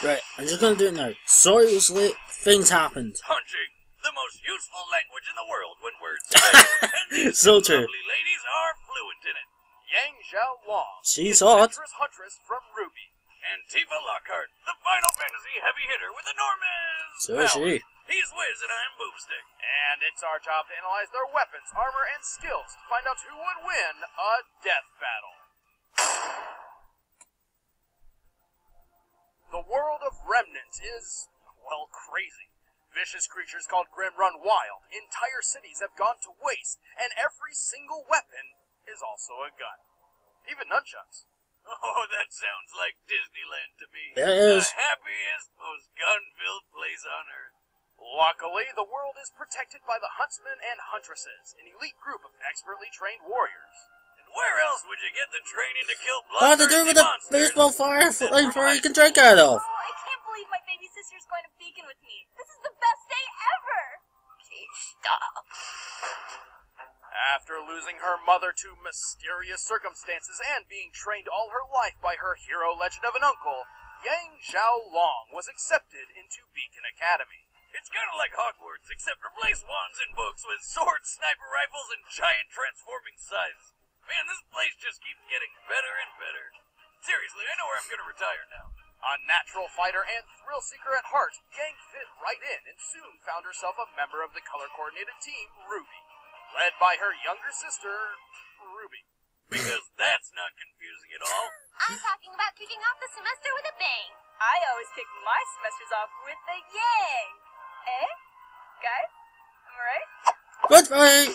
Right, I'm just gonna do it now. Seriously, things happened. Punching, the most useful language in the world when words fail. And these So true. lovely ladies are fluent in it. Yang Xiaolong, She's hot. adventurous huntress from Ruby. And Tifa Lockhart, the Final Fantasy heavy hitter with enormous So is power. she. He's Wiz and I'm Boomstick. And it's our job to analyze their weapons, armor, and skills to find out who would win a death battle. The world of remnants is, well, crazy. Vicious creatures called Grim run wild, entire cities have gone to waste, and every single weapon is also a gun. Even nunchucks. Oh, that sounds like Disneyland to me. It is. The happiest, most gun-filled place on Earth. Luckily, the world is protected by the huntsmen and huntresses, an elite group of expertly trained warriors. And where else would you get the training to kill What to do with a baseball flamethrower you can drink out of? Oh, I can't believe my baby sister's going to Beacon with me. This is the best day ever. Please stop. After losing her mother to mysterious circumstances and being trained all her life by her hero legend of an uncle, Yang Xiaolong was accepted into Beacon Academy. It's kind of like Hogwarts, except replace wands and books with swords, sniper rifles, and giant transforming scythes. Man, this place just keeps getting better and better. Seriously, I know where I'm going to retire now. A natural fighter and thrill seeker at heart, Yang fit right in and soon found herself a member of the color-coordinated team, Ruby. Led by her younger sister, Ruby. Because that's not confusing at all. I'm talking about kicking off the semester with a bang. I always kick my semesters off with a yang. Eh? Guys? Am I right? Good fight!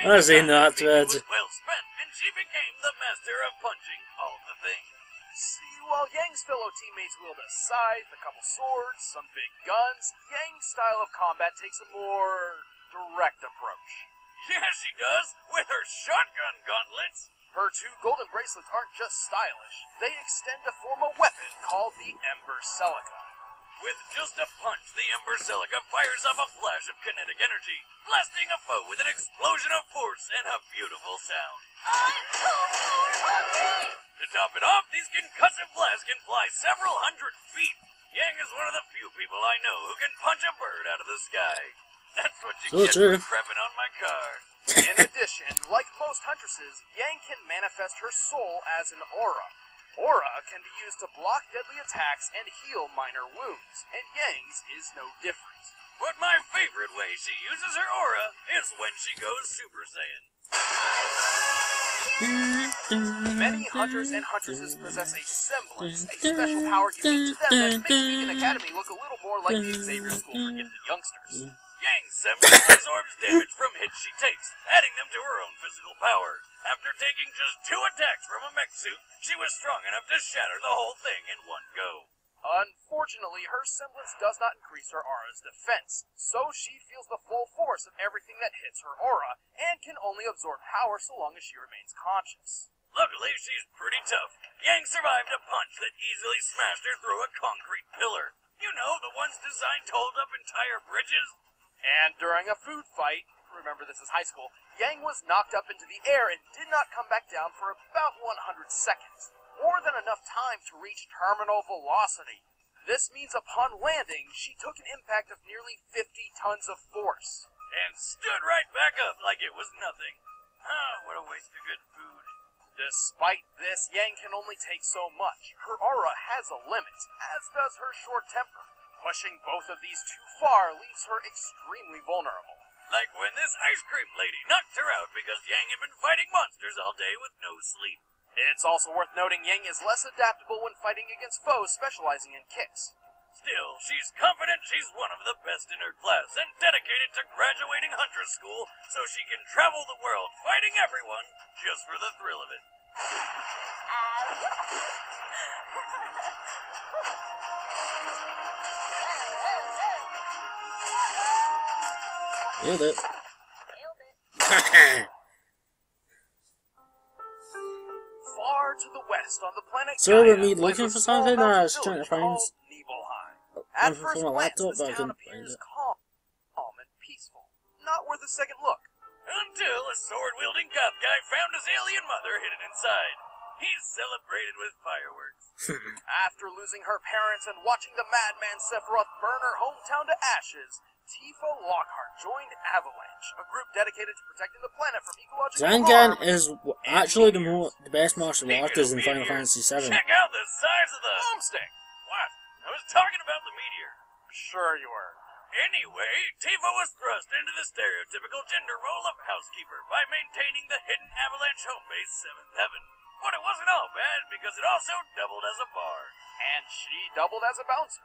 I've seen that thread. Was well spent, and she became the master of punching all the things. See, while Yang's fellow teammates wield a scythe, a couple swords, some big guns, Yang's style of combat takes a more direct approach. Yeah, she does, with her shotgun gauntlets. Her two golden bracelets aren't just stylish. They extend to form a weapon called the Ember Celica. With just a punch, the Ember Celica fires off a flash of kinetic energy, blasting a foe with an explosion of force and a beautiful sound. I'm so hungry. To top it off, these concussive blasts can fly several hundred feet. Yang is one of the few people I know who can punch a bird out of the sky. That's what you get for crapping on my car. In addition, like most huntresses, Yang can manifest her soul as an aura. Aura can be used to block deadly attacks and heal minor wounds, and Yang's is no different. But my favorite way she uses her aura is when she goes Super Saiyan. Many hunters and huntresses possess a semblance, a special power unique to them that makes Beacon Academy look a little more like the Xavier School for gifted youngsters. Yang's semblance absorbs damage from hits she takes, adding them to her own physical power. After taking just 2 attacks from a mech suit, she was strong enough to shatter the whole thing in one go. Unfortunately, her semblance does not increase her aura's defense, so she feels the full force of everything that hits her aura, and can only absorb power so long as she remains conscious. Luckily, she's pretty tough. Yang survived a punch that easily smashed her through a concrete pillar. You know, the ones designed to hold up entire bridges? And during a food fight, remember this is high school, Yang was knocked up into the air and did not come back down for about 100 seconds. More than enough time to reach terminal velocity. This means upon landing, she took an impact of nearly 50 tons of force. And stood right back up like it was nothing. Ah, what a waste of good food. Despite this, Yang can only take so much. Her aura has a limit, as does her short temper. Pushing both of these too far leaves her extremely vulnerable. Like when this ice cream lady knocked her out because Yang had been fighting monsters all day with no sleep. It's also worth noting Yang is less adaptable when fighting against foes specializing in kicks. Still, she's confident she's one of the best in her class and dedicated to graduating Huntress School so she can travel the world fighting everyone just for the thrill of it. Nailed it. Far to the west on the planet So Gaia, we're me looking for something, or I was trying to find At first from a glance, laptop, this but I town couldn't find appears it. calm and peaceful. Not worth a second look. Until a sword-wielding cop guy found his alien mother hidden inside. He's celebrated with fireworks. After losing her parents and watching the madman Sephiroth burn her hometown to ashes, Tifa Lockheart joined Avalanche, a group dedicated to protecting the planet from ecological Zangan harm. is actually the best martial artist in Final Fantasy VII. Check out the size of the Boomstick. What? I was talking about the meteor. Sure you were. Anyway, Tifa was thrust into the stereotypical gender role of housekeeper by maintaining the hidden Avalanche home base 7th Heaven. But it wasn't all bad, because it also doubled as a bar. And she doubled as a bouncer.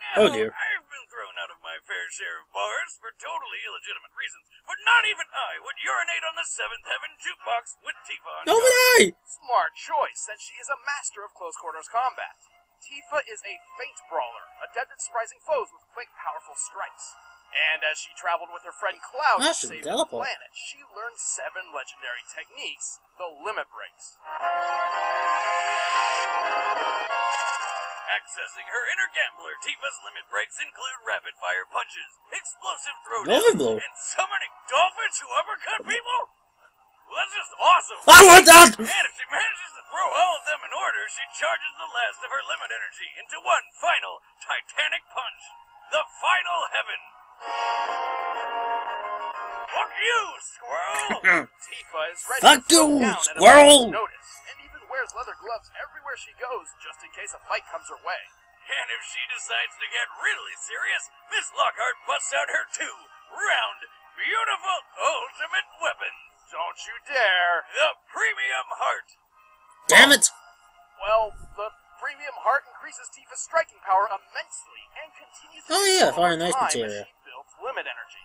Now, Oh dear. I've been thrown out of my fair share of bars for totally illegitimate reasons, but not even I would urinate on the 7th Heaven jukebox with Tifa on No, guard. but I! Smart choice, since she is a master of close quarters combat. Tifa is a feint brawler, adept at surprising foes with quick, powerful strikes. And as she traveled with her friend Cloud to That's a save the teleport. planet, she learned 7 legendary techniques. The limit breaks. Accessing her inner gambler, Tifa's limit breaks include rapid-fire punches, explosive Lovely throwdowns, blow. and summoning dolphins who uppercut people? Well, that's just awesome! I want that! And if she manages to throw all of them in order, she charges the last of her limit energy into one final titanic punch. The Final Heaven. Fuck you, squirrel! Tifa is ready Fuck to throw you, down at a squirrel! moment's notice, and even wears leather gloves everywhere she goes, just in case a fight comes her way. And if she decides to get really serious, Miss Lockhart busts out her 2-round, beautiful ultimate weapon. Don't you dare! The Premium Heart! Damn it! Well, the Premium Heart increases Tifa's striking power immensely and continues to Oh yeah, grow fire over nice time material. as she builds limit energy.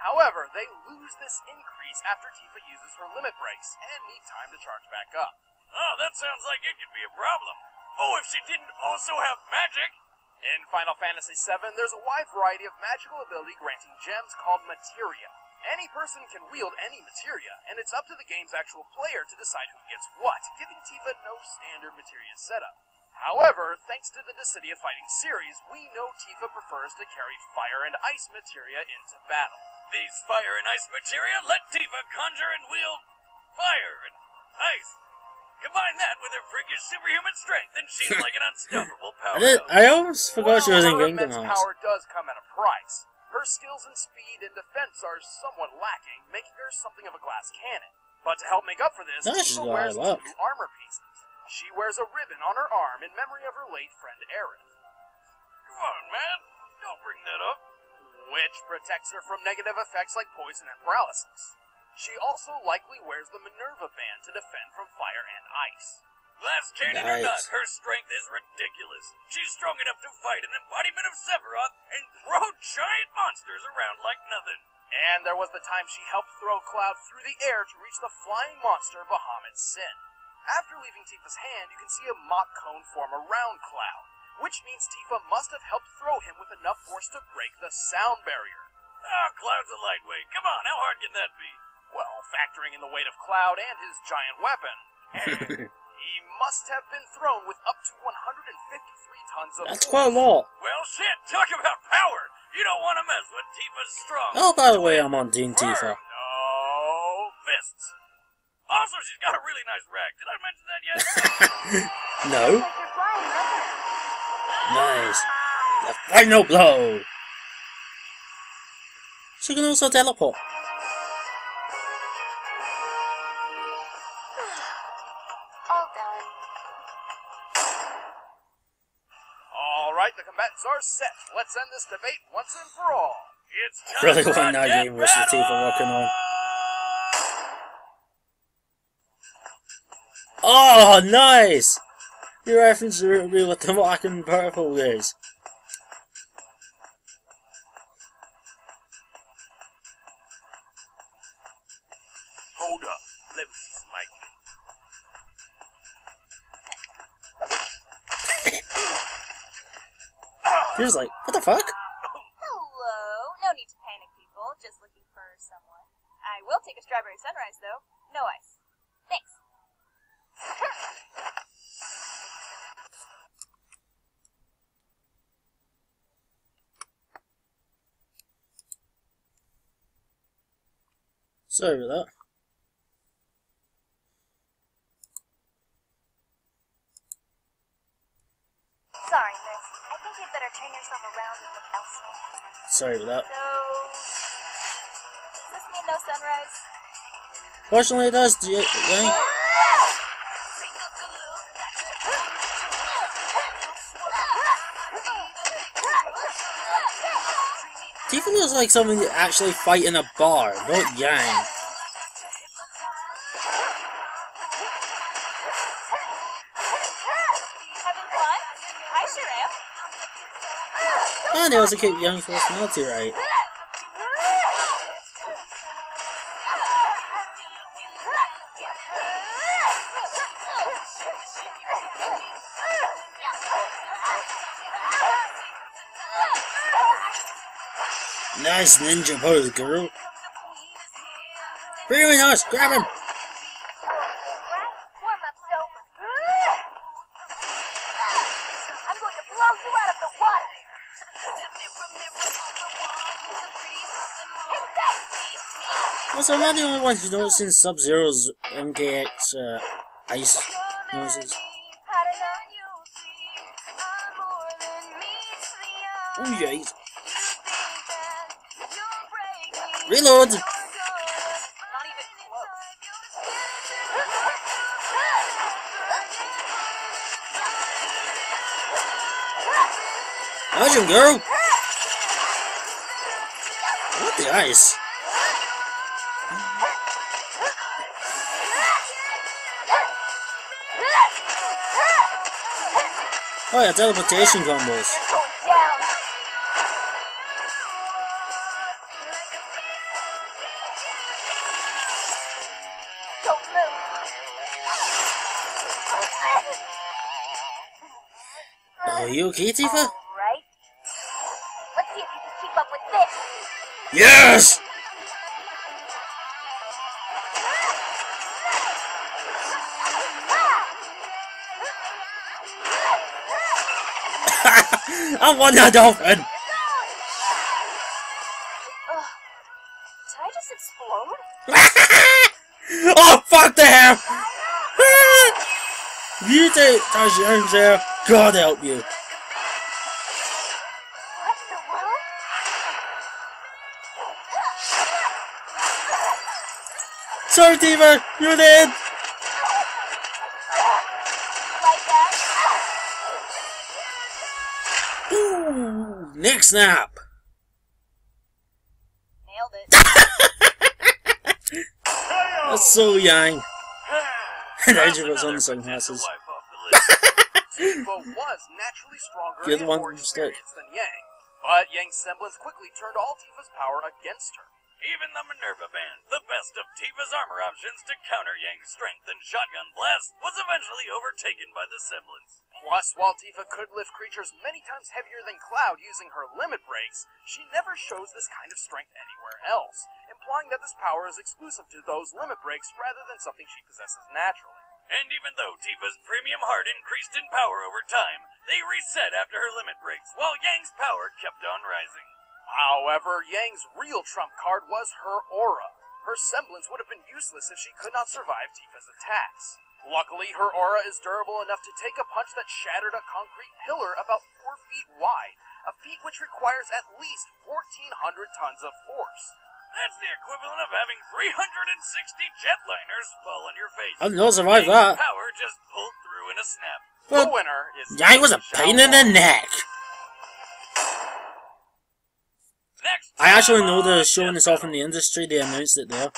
However, they lose this increase after Tifa uses her limit breaks and need time to charge back up. Oh, that sounds like it could be a problem. Oh, if she didn't also have magic! In Final Fantasy VII, there's a wide variety of magical ability granting gems called materia. Any person can wield any materia, and it's up to the game's actual player to decide who gets what, giving Tifa no standard materia setup. However, thanks to the Dissidia Fighting series, we know Tifa prefers to carry fire and ice materia into battle. These fire and ice materia let Tifa conjure and wield fire and ice. Combine that with her freakish superhuman strength, and she's like an unstoppable powerhouse. I almost forgot she was in her Kingdom immense Hearts. power does come at a price. Her skills in speed and defense are somewhat lacking, making her something of a glass cannon. But to help make up for this, That's just Tifa what I wears love. 2 armor pieces. She wears a ribbon on her arm in memory of her late friend Aerith. Come on, man. Don't bring that up. Which protects her from negative effects like poison and paralysis. She also likely wears the Minerva band to defend from fire and ice. Glass cannon or not, Nice. her strength is ridiculous. She's strong enough to fight an embodiment of Sephiroth and throw giant monsters around like nothing. And there was the time she helped throw Cloud through the air to reach the flying monster Bahamut's Sin. After leaving Tifa's hand, you can see a mop cone form around Cloud, which means Tifa must have helped throw him with enough force to break the sound barrier. Ah, Cloud's a lightweight. Come on, how hard can that be? Well, factoring in the weight of Cloud and his giant weapon, he must have been thrown with up to 153 tons of That's force. quite a lot. Well, shit, talk about power! You don't want to mess with Tifa's strong. Oh, by the way, I'm on Team Tifa. No fists. Also, she's got a really nice rag. Did I mention that yet? No. Like you're flying, right? Nice. The final blow. She can also teleport. All done. All right, the combatants are set. Let's end this debate once and for all. It's time Really for like a that death game Mr. Tifa working on. Oh, nice! Your reference to me what the black and purple is. Hold up. Let me see some light. He was like, what the fuck? Hello. No need to panic, people. Just looking for someone. I will take a strawberry sunrise, though. No ice. Thanks. Sorry about that. Sorry, miss. I think you'd better turn yourself around and look elsewhere. Sorry about that. So, does this mean no sunrise? Fortunately, it does. Yang. Tifa looks like someone that actually fight in a bar, not Yang. Having fun? I sure am. And they also keep Yang's personality right. Nice ninja pose, girl. Really nice, grab him! Warm up's over. I'm going to blow you out of the water. Also, am I the only one who's noticing Sub-Zero's MKX ice noises? Oh, jeez. Reload! Not even close. Dodge him, girl! What the ice? Oh yeah, teleportation combos. Are you okay, Tifa? Right. Let's see if you can keep up with this. Yes! I won that dolphin! Did I just explode? Oh, fuck the hell! You take touch your arms there, God help you. What the world? Sorry, Tifa, you're dead! Like that? Ooh, next snap! Nailed it. That's so young. Nigel was on the sunglasses. Tifa was naturally stronger You're the and one more who stuck. experienced than Yang, but Yang's semblance quickly turned all Tifa's power against her. Even the Minerva Band, the best of Tifa's armor options to counter Yang's strength and shotgun blast, was eventually overtaken by the semblance. Plus, while Tifa could lift creatures many times heavier than Cloud using her limit breaks, she never shows this kind of strength anywhere else, implying that this power is exclusive to those limit breaks rather than something she possesses naturally. And even though Tifa's premium heart increased in power over time, they reset after her limit breaks, while Yang's power kept on rising. However, Yang's real trump card was her aura. Her semblance would have been useless if she could not survive Tifa's attacks. Luckily, her aura is durable enough to take a punch that shattered a concrete pillar about 4 feet wide, a feat which requires at least 1,400 tons of force. That's the equivalent of having 360 jetliners fall on your face. I've not survived that. Power just pulled through in a snap. Well, the winner is Yang was a pain in the neck. Next I actually know they're showing this off in the industry. They announced it there.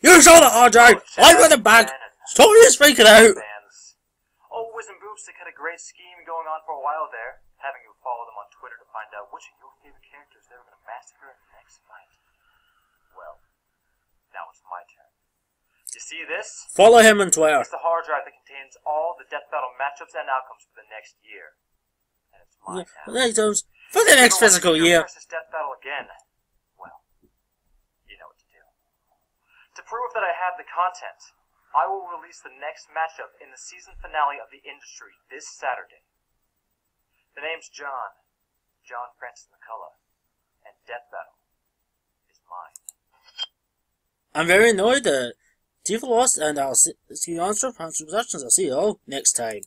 You saw the hard drive! I got it back! Story is freaking out! Oh, Wiz and Boomstick had a great scheme going on for a while there, having you follow them on Twitter to find out which of your favorite characters they were going to massacre in the next fight. Well, now it's my turn. You see this? Follow him on Twitter. It's the hard drive that contains all the Death Battle matchups and outcomes for the next year. And it's mine now. For the next physical year. Versus Death Battle again. Well, you know what to do. To prove that I have the content, I will release the next matchup in the season finale of the industry this Saturday. The name's John Francis McCullough, and Death Battle is mine. I'm very annoyed that Tifa lost, and I'll see you on Productions. I'll see you all next time.